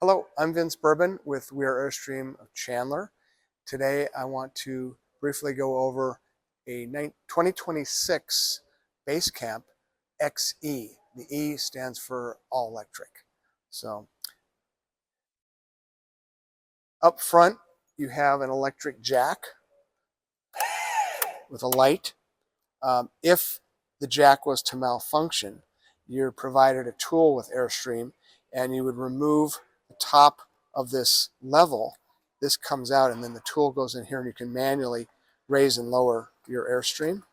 Hello, I'm Vince Bourbon with We Are Airstream of Chandler. Today I want to briefly go over a 2026 Basecamp XE. The E stands for all electric. So up front you have an electric jack with a light. If the jack was to malfunction, you're provided a tool with Airstream and you would remove the top of this level. This comes out and then the tool goes in here and you can manually raise and lower your Airstream.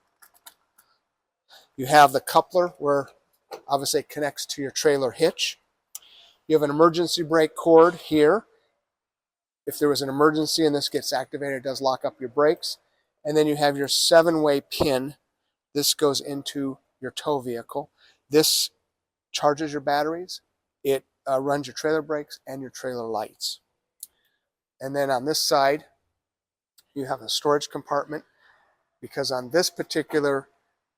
You have the coupler where obviously it connects to your trailer hitch. You have an emergency brake cord here. If there was an emergency and this gets activated, it does lock up your brakes. And then you have your 7-way pin. This goes into your tow vehicle. This charges your batteries. It runs your trailer brakes and your trailer lights. And then on this side, you have a storage compartment, because on this particular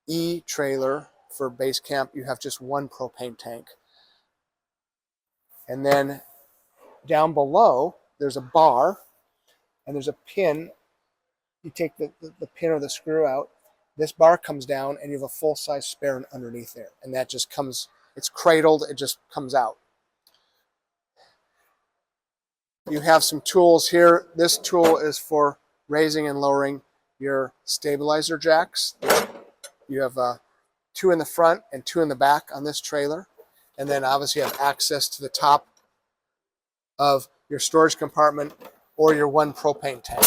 E trailer for Basecamp, you have just one propane tank. And then down below, there's a bar and there's a pin. You take the pin or the screw out. This bar comes down and you have a full-size spare underneath there. And that just comes, it's cradled, it just comes out. You have some tools here. This tool is for raising and lowering your stabilizer jacks. You have 2 in the front and 2 in the back on this trailer. And then obviously you have access to the top of your storage compartment or your one propane tank.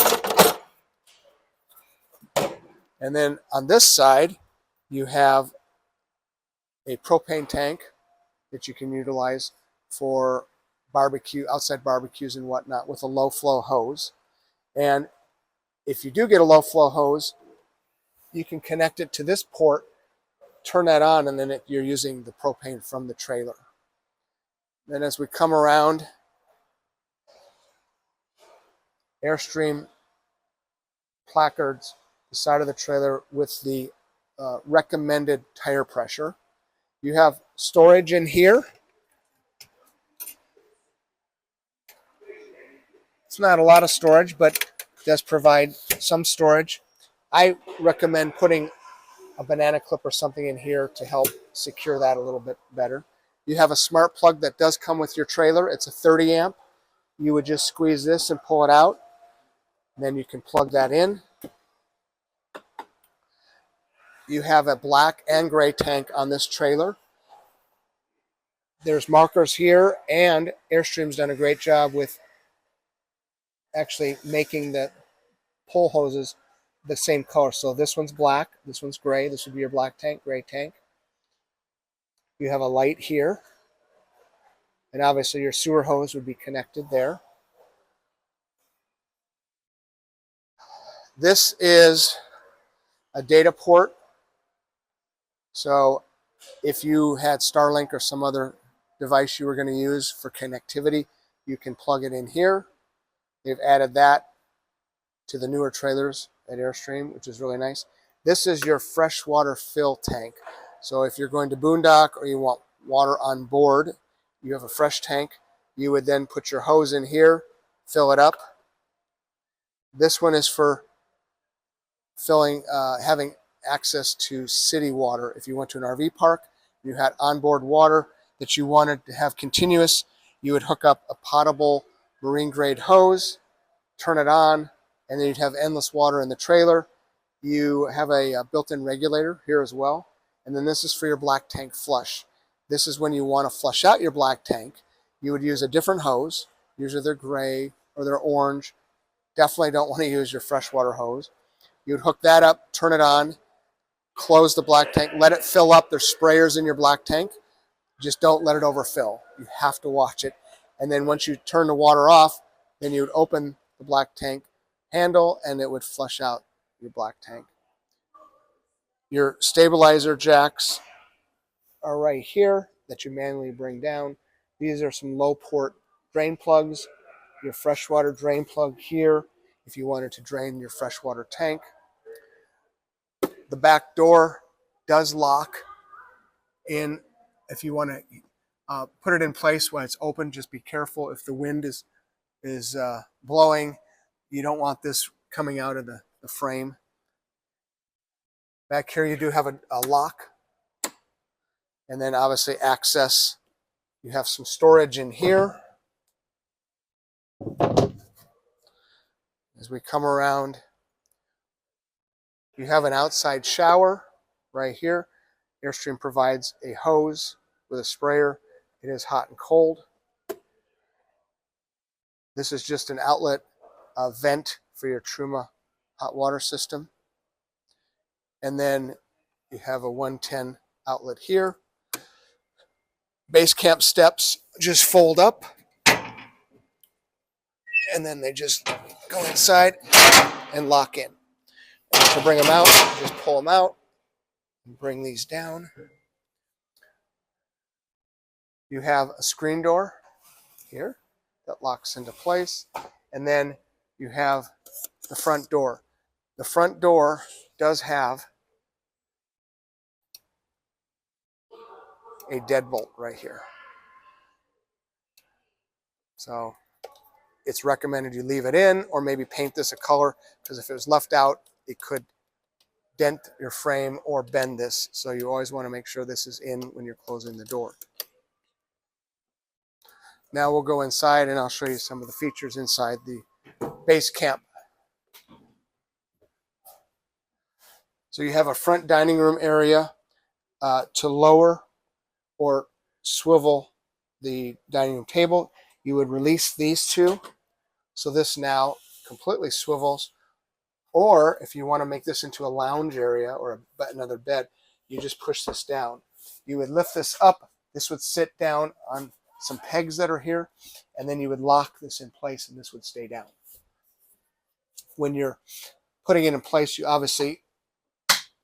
And then on this side, you have a propane tank that you can utilize for barbecue, outside barbecues and whatnot, with a low flow hose. And if you do get a low flow hose, you can connect it to this port, turn that on, and then you're using the propane from the trailer. Then as we come around, Airstream placards the side of the trailer with the recommended tire pressure. You have storage in here. It's not a lot of storage, but it does provide some storage. I recommend putting a banana clip or something in here to help secure that a little bit better. You have a smart plug that does come with your trailer. It's a 30 amp. You would just squeeze this and pull it out. And then you can plug that in. You have a black and gray tank on this trailer. There's markers here, and Airstream's done a great job with actually making the pull hoses the same color. So this one's black, this one's gray. This would be your black tank, gray tank. You have a light here, and obviously your sewer hose would be connected there. This is a data port. So if you had Starlink or some other device you were going to use for connectivity, you can plug it in here. They've added that to the newer trailers at Airstream, which is really nice. This is your freshwater fill tank. So if you're going to boondock or you want water on board, you have a fresh tank. You would then put your hose in here, fill it up. This one is for filling, having access to city water. If you went to an RV park, you had onboard water that you wanted to have continuous, you would hook up a potable marine grade hose, turn it on, and then you'd have endless water in the trailer. You have a built-in regulator here as well. And then this is for your black tank flush. This is when you want to flush out your black tank. You would use a different hose. Usually they're gray or they're orange. Definitely don't want to use your freshwater hose. You would hook that up, turn it on, close the black tank, let it fill up. There's sprayers in your black tank. Just don't let it overfill. You have to watch it. And then once you turn the water off, then you would open the black tank handle and it would flush out your black tank. Your stabilizer jacks are right here that you manually bring down. These are some low port drain plugs. Your freshwater drain plug here if you wanted to drain your freshwater tank. The back door does lock in if you want to Put it in place when it's open. Just be careful if the wind is blowing. You don't want this coming out of the frame. Back here you do have a lock, and then obviously access. You have some storage in here. As we come around, you have an outside shower right here. Airstream provides a hose with a sprayer. It is hot and cold. This is just an outlet vent for your Truma hot water system. And then you have a 110 outlet here. Basecamp steps just fold up, and then they just go inside and lock in. And to bring them out, just pull them out and bring these down. You have a screen door here that locks into place, and then you have the front door. The front door does have a deadbolt right here. So it's recommended you leave it in, or maybe paint this a color, because if it was left out, it could dent your frame or bend this. So you always want to make sure this is in when you're closing the door. Now we'll go inside and I'll show you some of the features inside the Basecamp. So you have a front dining room area to lower or swivel the dining room table. You would release these two. So this now completely swivels. Or if you want to make this into a lounge area or another bed, you just push this down. You would lift this up. This would sit down on some pegs that are here, and then you would lock this in place and this would stay down. When you're putting it in place, you obviously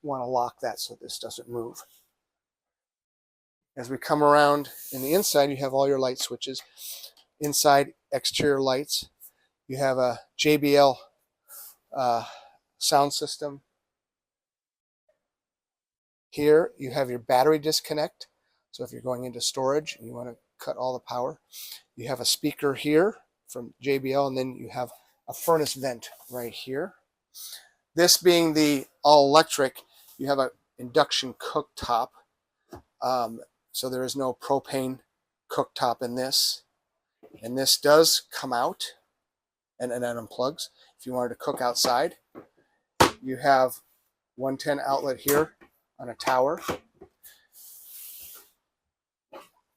want to lock that so this doesn't move. As we come around in the inside, you have all your light switches. Inside, exterior lights. You have a JBL sound system. Here you have your battery disconnect. So if you're going into storage and you want to cut all the power, you have a speaker here from JBL, and then you have a furnace vent right here. This being the all-electric, you have an induction cooktop. So there is no propane cooktop in this. And this does come out and it unplugs. If you wanted to cook outside, you have 110 outlet here on a tower.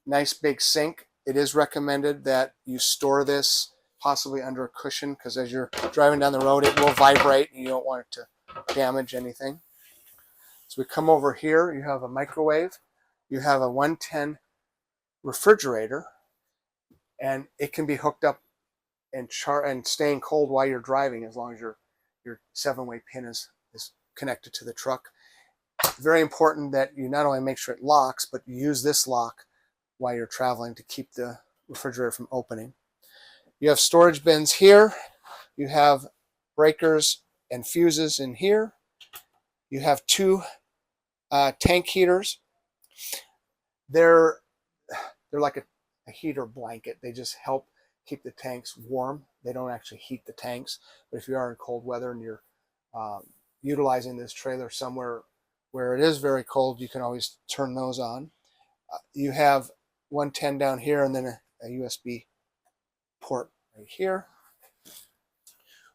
Nice big sink. It is recommended that you store this possibly under a cushion, because as you're driving down the road, it will vibrate and you don't want it to damage anything. So we come over here, you have a microwave, you have a 110 refrigerator, and it can be hooked up and staying cold while you're driving, as long as your 7-way pin is connected to the truck. Very important that you not only make sure it locks, but you use this lock while you're traveling to keep the refrigerator from opening. You have storage bins here. You have breakers and fuses in here. You have 2 tank heaters. They're like a heater blanket. They just help keep the tanks warm. They don't actually heat the tanks. But if you are in cold weather and you're utilizing this trailer somewhere where it is very cold, you can always turn those on. You have 110 down here, and then a USB port right here.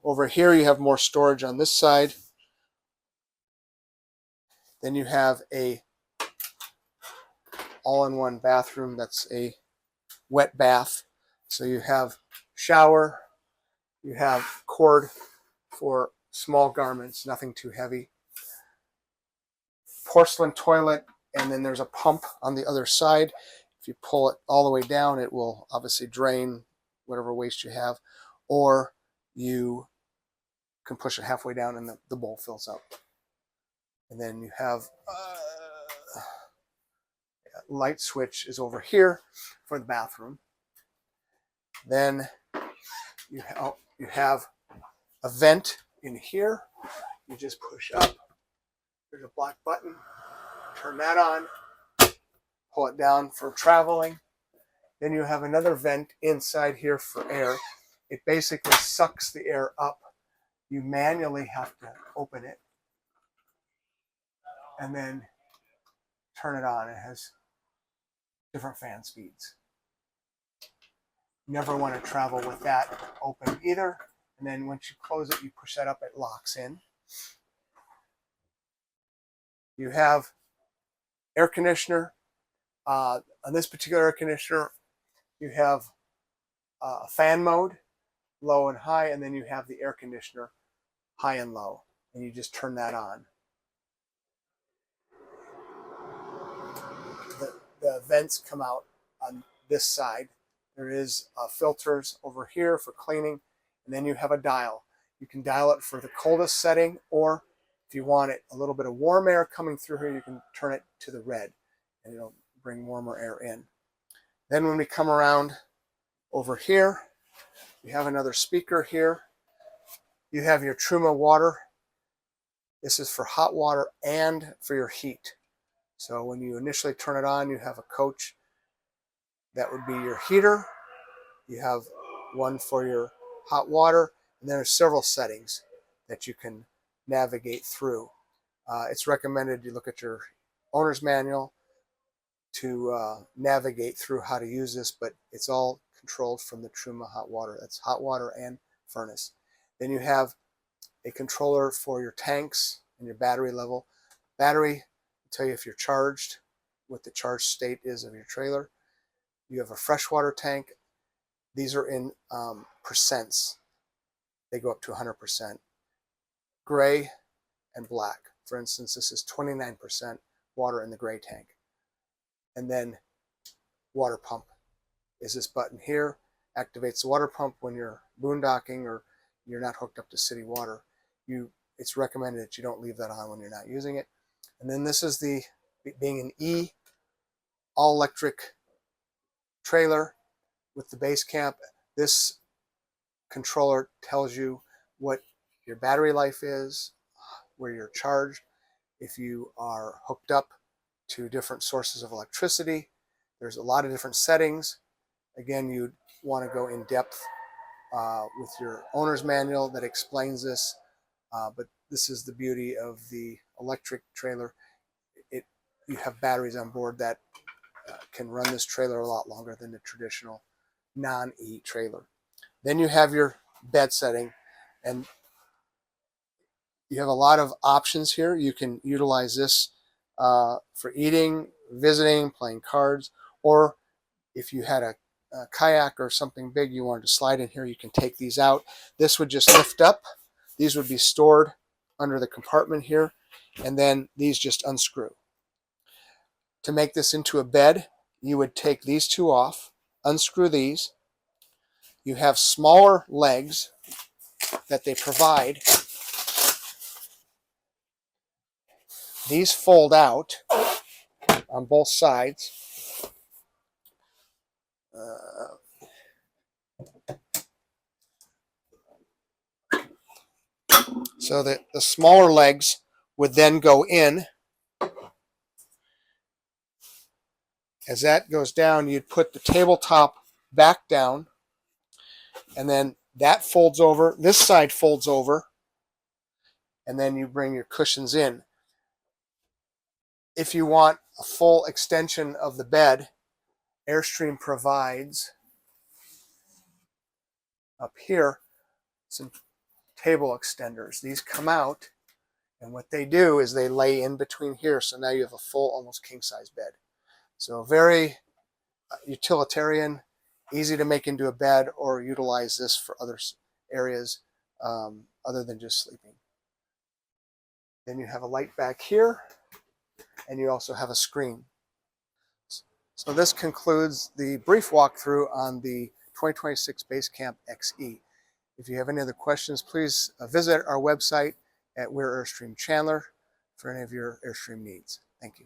Over here you have more storage on this side. Then you have a all-in-one bathroom that's a wet bath. So you have shower, you have cord for small garments, nothing too heavy. Porcelain toilet, and then there's a pump on the other side. If you pull it all the way down, it will obviously drain whatever waste you have, or you can push it halfway down and the bowl fills up. And then you have light switch is over here for the bathroom. Then you have a vent in here. You just push up. There's a black button. Turn that on. Pull it down for traveling. Then you have another vent inside here for air. It basically sucks the air up. You manually have to open it and then turn it on. It has different fan speeds. You never want to travel with that open either. And then once you close it, you push that up, it locks in. You have air conditioner. On this particular air conditioner, you have fan mode, low and high, and then you have the air conditioner, high and low, and you just turn that on. The vents come out on this side. There is filters over here for cleaning, and then you have a dial. You can dial it for the coldest setting, or if you want it a little bit of warm air coming through here, you can turn it to the red, and it'll bring warmer air in. Then when we come around over here, you have another speaker here. You have your Truma water. This is for hot water and for your heat. So when you initially turn it on, you have a coach. That would be your heater. You have one for your hot water, and there are several settings that you can navigate through. It's recommended you look at your owner's manual to navigate through how to use this, but it's all controlled from the Truma hot water. That's hot water and furnace. Then you have a controller for your tanks and your battery level. Battery will tell you if you're charged, what the charge state is of your trailer. You have a freshwater tank. These are in percents. They go up to 100%. Gray and black. For instance, this is 29% water in the gray tank. And then water pump is this button here. Activates the water pump when you're boondocking or you're not hooked up to city water. It's recommended that you don't leave that on when you're not using it. And then this is the, being an E, all electric trailer with the Basecamp. This controller tells you what your battery life is, where you're charged, if you are hooked up to different sources of electricity. There's a lot of different settings. Again, you'd want to go in depth with your owner's manual that explains this, but this is the beauty of the electric trailer. You have batteries on board that can run this trailer a lot longer than the traditional non-E trailer. Then you have your bed setting, and you have a lot of options here. You can utilize this for eating, visiting, playing cards, or if you had a kayak or something big you wanted to slide in here, you can take these out. This would just lift up. These would be stored under the compartment here, and then these just unscrew. To make this into a bed, you would take these two off, unscrew these. You have smaller legs that they provide. These fold out on both sides. So that the smaller legs would then go in. As that goes down, you'd put the tabletop back down, and then that folds over. This side folds over, and then you bring your cushions in. If you want a full extension of the bed, Airstream provides up here some table extenders. These come out, and what they do is they lay in between here, so now you have a full, almost king-size bed. So very utilitarian, easy to make into a bed or utilize this for other areas other than just sleeping. Then you have a light back here, and you also have a screen. So this concludes the brief walkthrough on the 2026 Basecamp XE. If you have any other questions, please visit our website at We're Airstream Chandler for any of your Airstream needs. Thank you.